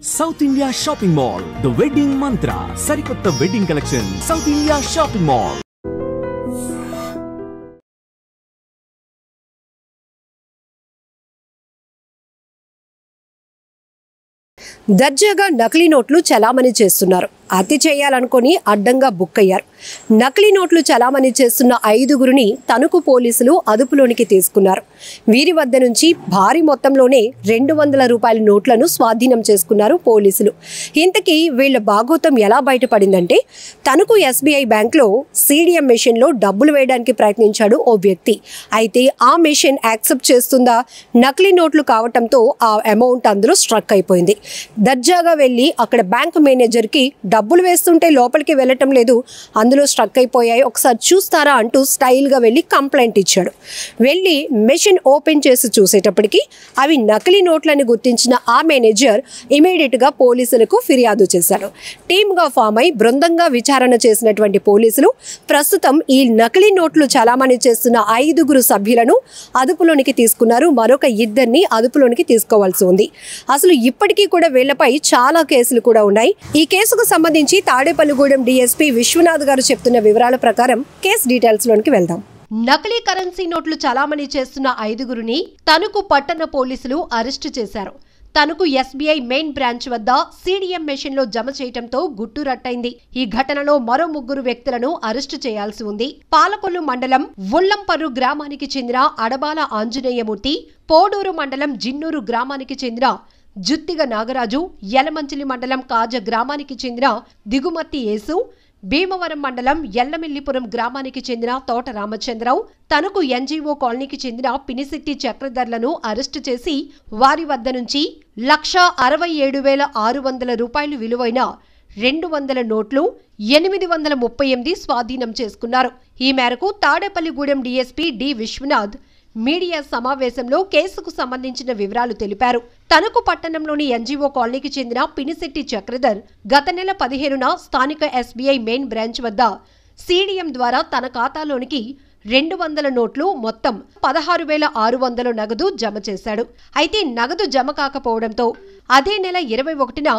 South India Shopping Mall, The Wedding Mantra, Sarikotta Wedding Collection, South India Shopping Mall. దర్జాగా నకిలీ నోట్లు చలామణి చేస్తున్నారు. అతి చేయాలనుకొని అడ్డంగా బుక్ అయ్యారు. నకిలీ నోట్లు చలామణి చేస్తున్న 5గురిని తణుకు పోలీసులు అదుపులోనికి తీసుకున్నారు. వీరి వద్ద నుంచి భారీ మొత్తంలోనే 200 రూపాయల నోట్లను స్వాధీనం చేసుకున్నారు పోలీసులు. ఇంతకీ వీళ్ళ బాగోతం ఎలా బయటపడిందంటే, తణుకు ఎస్బీఐ బ్యాంక్లో సీడీఎం మెషిన్లో డబ్బులు వేయడానికి ప్రయత్నించాడు ఓ వ్యక్తి. అయితే ఆ మెషిన్ యాక్సెప్ట్ చేస్తుందా? నకిలీ నోట్లు కావటంతో ఆ అమౌంట్ అందులో స్ట్రక్ అయిపోయింది. దర్జాగా వెళ్ళి అక్కడ బ్యాంక్ మేనేజర్కి డబ్బులు వేస్తుంటే లోపలికి వెళ్ళటం లేదు, అందులో స్ట్రక్ అయిపోయాయి, ఒకసారి చూస్తారా అంటూ స్టైల్గా వెళ్ళి కంప్లైంట్ ఇచ్చాడు. వెళ్ళి మెషిన్ ఓపెన్ చేసి చూసేటప్పటికి అవి నకిలీ నోట్లని గుర్తించిన ఆ మేనేజర్ ఇమీడియట్గా పోలీసులకు ఫిర్యాదు చేశాడు. టీమ్గా ఫామ్ అయి బృందంగా విచారణ చేసినటువంటి పోలీసులు ప్రస్తుతం ఈ నకిలీ నోట్లు చలామణి చేస్తున్న 5గురు సభ్యులను అదుపులోనికి తీసుకున్నారు. మరొక 2ని అదుపులోనికి తీసుకోవాల్సి ఉంది. అసలు ఇప్పటికీ కూడా వీళ్లపై చాలా కేసులు కూడా ఉన్నాయి. ఈ కేసుకు సంబంధించి తాడేపల్లిగూడెం డీఎస్పీ విశ్వనాథ్ గారు చెప్తున్న వివరాల ప్రకారం కేసు డీటెయిల్స్ లోనికి వెళ్దాం. నకిలీ కరెన్సీ నోట్లు చలామణి చేస్తున్న 5గురిని తణుకు పట్టణ పోలీసులు అరెస్టు చేశారు. తణుకు ఎస్బీఐ మెయిన్ బ్రాంచ్ వద్ద సీడీఎం మెషిన్ లో జమ చేయటంతో గుట్టు రట్టయింది. ఈ ఘటనలో మరో 3 వ్యక్తులను అరెస్టు చేయాల్సి ఉంది. పాలకొల్లు మండలం ఉల్లంపర్రు గ్రామానికి చెందిన అడబాల ఆంజనేయమూర్తి, పోడూరు మండలం జిన్నూరు గ్రామానికి చెందిన జుత్తిగ నాగరాజు, యలమంచిలి మండలం కాజ గ్రామానికి చెందిన దిగుమర్తి యేసు, భీమవరం మండలం ఎల్లమిల్లిపురం గ్రామానికి చెందిన తోట రామచంద్రరావు, తణుకు ఎన్జీఓ కాలనీకి చెందిన పినిశెట్టి చక్రధర్లను అరెస్టు చేసి వారి వద్ద నుంచి 1,67,600 రూపాయలు విలువైన 200 నోట్లు, 838 స్వాధీనం చేసుకున్నారు. ఈ మేరకు Tadepalligudem DSP D Viswanath media సమావేశంలో కేసుకు సంబంధించిన వివరాలు తెలిపారు. తణుకు పట్టణంలోని ఎన్జీఓ కాలనీకి చెందిన పినిశెట్టి చక్రధర్ గత నెల 15న స్థానిక ఎస్బీఐ మెయిన్ బ్రాంచ్ వద్ద సీడీఎం ద్వారా తన ఖాతాలోనికి 200 నోట్లు, మొత్తం 16,600 నగదు జమ చేశాడు. అయితే నగదు జమ కాకపోవడంతో అదే నెల 21న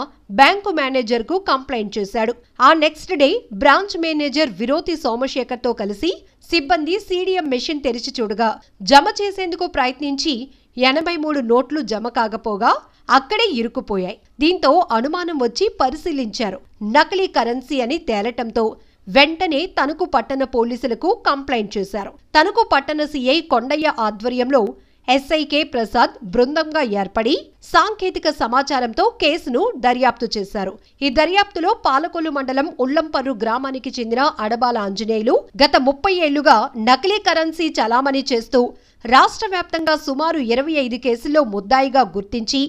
బ్యాంకు మేనేజర్కు కంప్లైంట్ చేశాడు. ఆ next day branch manager Viroti సోమశేఖర్తో కలిసి సిబ్బంది సీడీఎం మెషిన్ తెరిచి చూడగా జమ చేసేందుకు ప్రయత్నించి 83 నోట్లు జమ కాకపోగా అక్కడే ఇరుక్కుపోయాయి. దీంతో అనుమానం వచ్చి పరిశీలించారు. నకిలీ కరెన్సీ అని తేలటంతో వెంటనే తణుకు పట్టణ పోలీసులకు కంప్లైంట్ చేశారు. తణుకు పట్టణ సీఐ కొండయ్య ఆధ్వర్యంలో ఎస్ఐకే ప్రసాద్ బృందంగా ఏర్పడి సాంకేతిక సమాచారంతో కేసును దర్యాప్తు చేశారు. ఈ దర్యాప్తులో పాలకొల్లు మండలం ఉల్లంపర్రు గ్రామానికి చెందిన అడబాల ఆంజనేయులు గత 30 ఏళ్లుగా నకిలీ కరెన్సీ చలామణి చేస్తూ రాష్ట్ర వ్యాప్తంగా సుమారు 25 కేసుల్లో ముద్దాయిగా గుర్తించి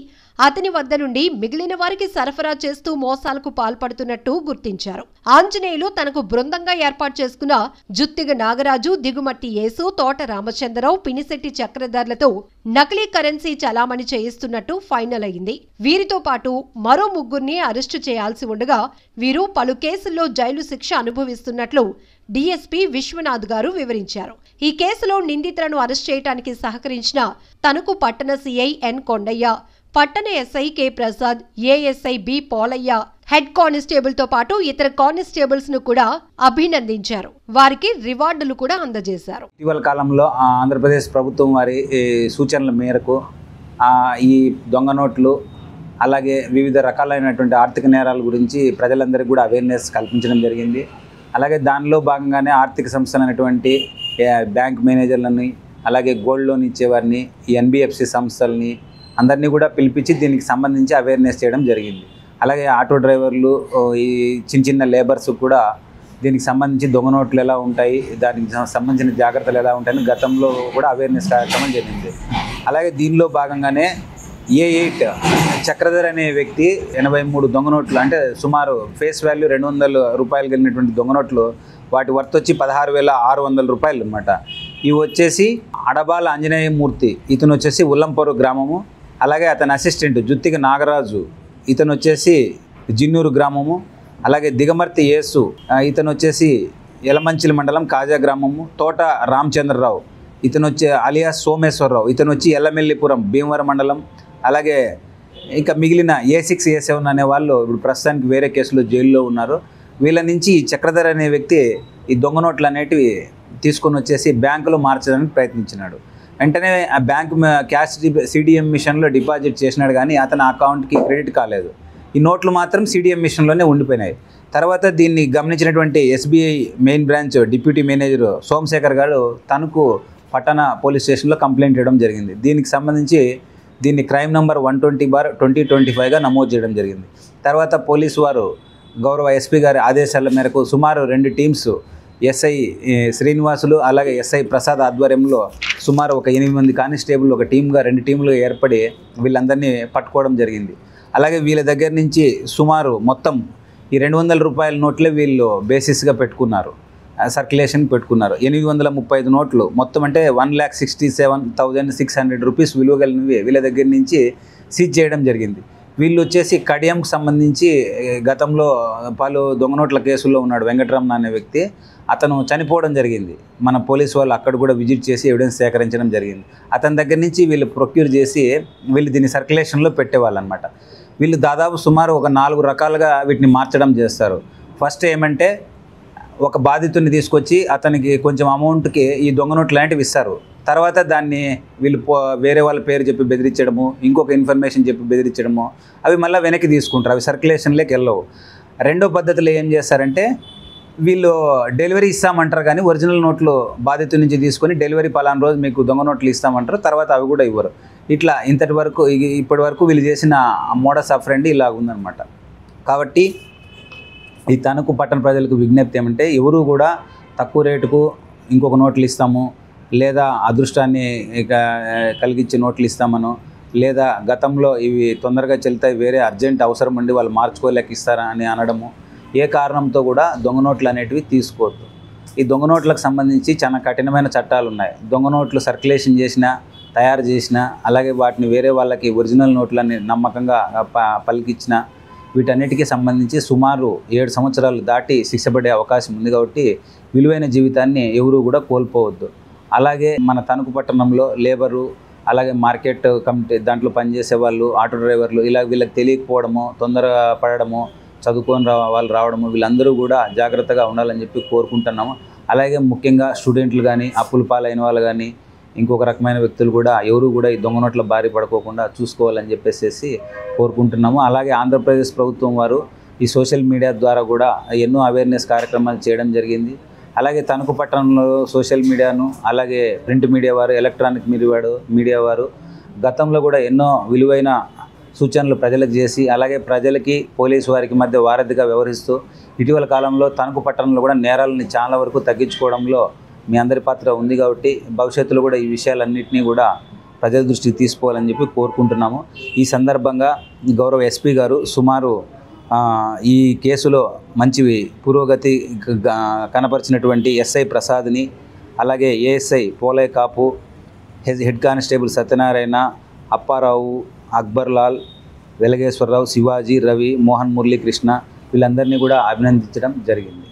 అతని వద్ద నుండి మిగిలిన వారికి సరఫరా చేస్తూ మోసాలకు పాల్పడుతున్నట్టు గుర్తించారు. ఆంజనేయులు తనకు బృందంగా ఏర్పాటు చేసుకున్న జుత్తిగ నాగరాజు, దిగుమట్టి యేసు, తోట రామచంద్రరావు, పినిశెట్టి చక్రధర్లతో నకిలీ కరెన్సీ చలామణి చేయిస్తున్నట్టు ఫైనల్ అయింది. వీరితో పాటు మరో 3గురిని అరెస్టు చేయాల్సి ఉండగా వీరు పలు కేసుల్లో జైలు శిక్ష అనుభవిస్తున్నట్లు డీఎస్పీ విశ్వనాథ్ గారు వివరించారు. ఈ కేసులో నిందితులను అరెస్ట్ చేయడానికి సహకరించిన తణుకు పట్టణ సీఐ ఎన్ కొండయ్య, పట్టణ SI K Prasad, ASI B Polaiah, head constable తో పాటు ఇతర కానిస్టేబుల్స్ ను కూడా అభినందించారు. వారికి రివార్డులు కూడా అందజేశారు. ఇటీవల కాలంలో ఆంధ్రప్రదేశ్ ప్రభుత్వం వారి సూచనల మేరకు ఈ దొంగ నోట్లు అలాగే వివిధ రకాలైనటువంటి ఆర్థిక నేరాల గురించి ప్రజలందరికీ కూడా అవేర్నెస్ కల్పించడం జరిగింది. అలాగే దానిలో భాగంగానే ఆర్థిక సంస్థలైనటువంటి బ్యాంక్ మేనేజర్లని, అలాగే గోల్డ్ లోన్ ఇచ్చేవారిని, ఈ ఎన్బిఎఫ్సి సంస్థలని అందరినీ కూడా పిలిపించి దీనికి సంబంధించి అవేర్నెస్ చేయడం జరిగింది. అలాగే ఆటో డ్రైవర్లు, ఈ చిన్న లేబర్స్ కూడా దీనికి సంబంధించి దొంగ నోట్లు ఎలా ఉంటాయి, దానికి సంబంధించిన జాగ్రత్తలు ఎలా ఉంటాయని గతంలో కూడా అవేర్నెస్ కార్యక్రమం జరిగింది. అలాగే దీనిలో భాగంగానే A8 చక్రధర్ అనే వ్యక్తి 83 దొంగ నోట్లు, అంటే సుమారు ఫేస్ వాల్యూ 200 రూపాయలు కలిగినటువంటి దొంగ నోట్లు, వాటి వర్త్ వచ్చి 16,600 రూపాయలు అనమాట. ఇవి వచ్చేసి అడబాల ఆంజనేయమూర్తి, ఇతను వచ్చేసి ఉల్లంపర్రు గ్రామము. అలాగే అతని అసిస్టెంట్ జుత్తిగ నాగరాజు, ఇతను వచ్చేసి జిన్నూరు గ్రామము. అలాగే దిగమర్తి యేసు, ఇతను వచ్చేసి యలమంచిలి మండలం కాజా గ్రామము. తోట రామచంద్రరావు, ఇతను వచ్చి అలియాస్ సోమేశ్వరరావు, ఇతను వచ్చి ఎల్లమిల్లిపురం భీమవరం మండలం. అలాగే ఇంకా మిగిలిన A6 A7 అనే వాళ్ళు ఇప్పుడు ప్రస్తుతానికి వేరే కేసులో జైల్లో ఉన్నారు. వీళ్ళ నుంచి చక్రధర్ అనే వ్యక్తి ఈ దొంగ నోట్లు అనేటివి తీసుకొని వచ్చేసి బ్యాంకులో మార్చడానికి ప్రయత్నించినాడు. వెంటనే ఆ బ్యాంకు క్యాష్ CDM మిషన్లో డిపాజిట్ చేసినాడు, కానీ అతని అకౌంట్కి క్రెడిట్ కాలేదు. ఈ నోట్లు మాత్రం CDM మిషన్లోనే ఉండిపోయినాయి. తర్వాత దీన్ని గమనించినటువంటి SBI main branch deputy manager Somashekar గారు తణుకు పట్టణ పోలీస్ స్టేషన్లో కంప్లైంట్ చేయడం జరిగింది. దీనికి సంబంధించి దీన్ని క్రైమ్ నంబర్ 120/2025గా నమోదు చేయడం జరిగింది. తర్వాత పోలీసు వారు గౌరవ SP గారి ఆదేశాల మేరకు సుమారు 2 టీమ్స్ SI శ్రీనివాసులు అలాగే SI ప్రసాద్ ఆధ్వర్యంలో సుమారు ఒక 8 మంది కానిస్టేబుల్ ఒక టీమ్గా 2 టీములుగా ఏర్పడి వీళ్ళందరినీ పట్టుకోవడం జరిగింది. అలాగే వీళ్ళ దగ్గర నుంచి సుమారు మొత్తం ఈ 200 రూపాయల నోట్లే వీళ్ళు బేసిస్గా పెట్టుకున్నారు, సర్క్యులేషన్ పెట్టుకున్నారు. 835 నోట్లు మొత్తం అంటే 1,67,600 రూపీస్ విలువ కలిగినవి వీళ్ళ దగ్గర నుంచి సీజ్ చేయడం జరిగింది. వీళ్ళు వచ్చేసి కడియంకు సంబంధించి గతంలో పలు దొంగ నోట్ల కేసుల్లో ఉన్నాడు వెంకటరమణ అనే వ్యక్తి. అతను చనిపోవడం జరిగింది. మన పోలీసు వాళ్ళు అక్కడ కూడా విజిట్ చేసి ఎవిడెన్స్ సేకరించడం జరిగింది. అతని దగ్గర నుంచి వీళ్ళు ప్రొక్యూర్ చేసి వీళ్ళు దీన్ని సర్క్యులేషన్లో పెట్టేవాళ్ళు అనమాట. వీళ్ళు దాదాపు సుమారు ఒక 4 రకాలుగా వీటిని మార్చడం చేస్తారు. ఫస్ట్ ఏమంటే ఒక బాధితుడిని తీసుకొచ్చి అతనికి కొంచెం అమౌంట్కి ఈ దొంగ నోట్లు లాంటివి ఇస్తారు. తర్వాత దాన్ని వీళ్ళు వేరే వాళ్ళ పేరు చెప్పి బెదిరించడము, ఇంకొక ఇన్ఫర్మేషన్ చెప్పి బెదిరించడము, అవి మళ్ళీ వెనక్కి తీసుకుంటారు, అవి సర్క్యులేషన్లోకి వెళ్ళవు. రెండో పద్ధతిలో ఏం చేస్తారంటే వీళ్ళు డెలివరీ ఇస్తామంటారు, కానీ ఒరిజినల్ నోట్లు బాధితుడి నుంచి తీసుకొని డెలివరీ పలానా రోజు మీకు దొంగ నోట్లు ఇస్తామంటారు, తర్వాత అవి కూడా ఇవ్వరు. ఇట్లా ఇప్పటి వరకు వీళ్ళు చేసిన మోడస్ ఆఫరెండి ఇలా ఉందన్నమాట. కాబట్టి ఈ తణుకు పట్టణ ప్రజలకు విజ్ఞప్తి ఏమంటే ఎవరు కూడా తక్కువ రేటుకు ఇంకొక నోట్లు ఇస్తాము, లేదా అదృష్టాన్ని కలిగించే నోట్లు ఇస్తామను, లేదా గతంలో ఇవి తొందరగా చెల్తాయి వేరే అర్జెంట్ అవసరం ఉండి వాళ్ళు మార్చుకోలేక ఇస్తారా అని అనడము, ఏ కారణంతో కూడా దొంగ నోట్లు అనేటివి తీసుకోవద్దు. ఈ దొంగ నోట్లకు సంబంధించి చాలా కఠినమైన చట్టాలు ఉన్నాయి. దొంగ నోట్లు సర్క్యులేషన్ చేసినా, తయారు చేసినా, అలాగే వాటిని వేరే వాళ్ళకి ఒరిజినల్ నోట్లని నమ్మకంగా పలికించిన వీటన్నిటికీ సంబంధించి సుమారు 7 సంవత్సరాలు దాటి శిక్ష పడే అవకాశం ఉంది. కాబట్టి విలువైన జీవితాన్ని ఎవరూ కూడా కోల్పోవద్దు. అలాగే మన తణుకు పట్టణంలో లేబరు, అలాగే మార్కెట్ కమిటీ దాంట్లో పనిచేసే వాళ్ళు, ఆటో డ్రైవర్లు, ఇలా వీళ్ళకి తెలియకపోవడము, తొందరగా పడడము, చదువుకొని వాళ్ళు రావడము, వీళ్ళందరూ కూడా జాగ్రత్తగా ఉండాలని చెప్పి కోరుకుంటున్నాము. అలాగే ముఖ్యంగా స్టూడెంట్లు కానీ, అప్పుల పాలైన వాళ్ళు కానీ, ఇంకొక రకమైన వ్యక్తులు కూడా ఎవరు కూడా ఈ దొంగ నోట్ల బారి పడుకోకుండా చూసుకోవాలని చెప్పేసి కోరుకుంటున్నాము. అలాగే ఆంధ్రప్రదేశ్ ప్రభుత్వం వారు ఈ సోషల్ మీడియా ద్వారా కూడా ఎన్నో అవేర్నెస్ కార్యక్రమాలు చేయడం జరిగింది. అలాగే తణుకు పట్టణంలో సోషల్ మీడియాను, అలాగే ప్రింట్ మీడియా వారు, ఎలక్ట్రానిక్ మీడియా వారు గతంలో కూడా ఎన్నో విలువైన సూచనలు ప్రజలకు చేసి, అలాగే ప్రజలకి పోలీసు వారికి మధ్య వారధిగా వ్యవహరిస్తూ ఇటీవల కాలంలో తణుకు పట్టణంలో కూడా నేరాలని చాలా వరకు తగ్గించుకోవడంలో మీ అందరి పాత్ర ఉంది. కాబట్టి భవిష్యత్తులో కూడా ఈ విషయాలన్నింటినీ కూడా ప్రజల దృష్టికి తీసుకోవాలని చెప్పి కోరుకుంటున్నాము. ఈ సందర్భంగా గౌరవ SP గారు సుమారు ఈ కేసులో మంచి పురోగతి కనపరిచినటువంటి SI ప్రసాద్ని, అలాగే ASI పోలే కాపు, హెడ్ కానిస్టేబుల్ సత్యనారాయణ, అప్పారావు, అక్బర్లాల్, వెలగేశ్వరరావు, శివాజీ, రవి, మోహన్ మురళీ కృష్ణ వీళ్ళందరినీ కూడా అభినందించడం జరిగింది.